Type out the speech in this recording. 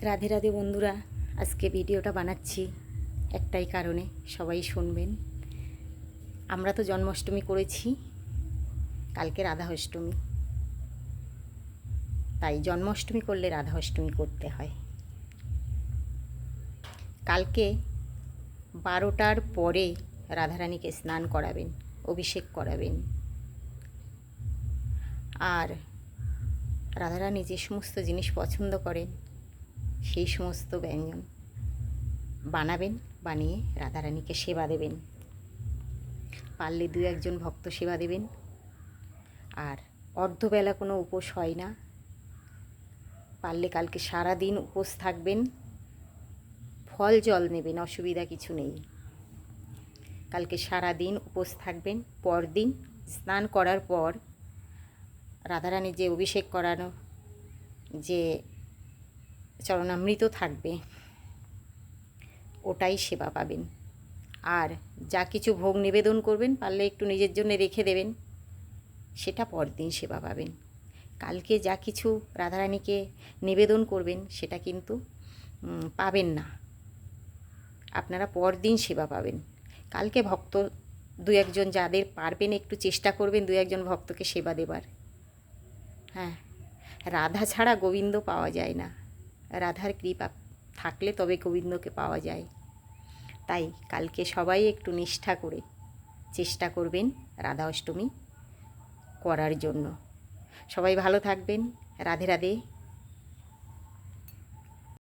রাধে রাধে বন্ধুরা, আজকে ভিডিওটা বানাচ্ছি একটাই কারণে, সবাই শুনবেন। আমরা তো জন্মাষ্টমী করেছি, কালকে রাধা অষ্টমী, তাই জন্মাষ্টমী করলে রাধা অষ্টমী করতে হয়। কালকে 12টার পরে রাধারানীকে স্নান করাবেন, অভিষেক করাবেন। আর রাধারানী যে সমস্ত জিনিস পছন্দ করেন সেই সমস্ত ব্যঞ্জন বানাবেন, বানিয়ে রাধারানীকে সেবা দেবেন। পারলে 2-1 ভক্ত সেবা দেবেন। আর অর্ধবেলা কোনো উপোস হয় না, পারলে কালকে সারা দিন উপোস থাকবেন, ফল জল নেবেন, অসুবিধা কিছু নেই। কালকে সারা দিন উপোস থাকবেন। পরদিন স্নান করার পর রাধারানীর যে অভিষেক করানো যে চরণামৃত থাকবে ওটাই সেবা পাবেন। আর যা কিছু ভোগ নিবেদন করবেন পারলে একটু নিজের জন্য রেখে দেবেন, সেটা পরদিন সেবা পাবেন। কালকে যা কিছু রাধারানীকে নিবেদন করবেন সেটা কিন্তু পাবেন না, আপনারা পরদিন সেবা পাবেন। কালকে ভক্ত 2-1 যাদের পারবেন একটু চেষ্টা করবেন 2-1 ভক্তকে সেবা দেবার। হ্যাঁ, রাধা ছাড়া গোবিন্দ পাওয়া যায় না, রাধার কৃপা থাকলে তবে গোবিন্দকে পাওয়া যায়। তাই কালকে সবাই একটু নিষ্ঠা করে চেষ্টা করবেন রাধা অষ্টমী করার জন্য। সবাই ভালো থাকবেন। রাধে রাধে।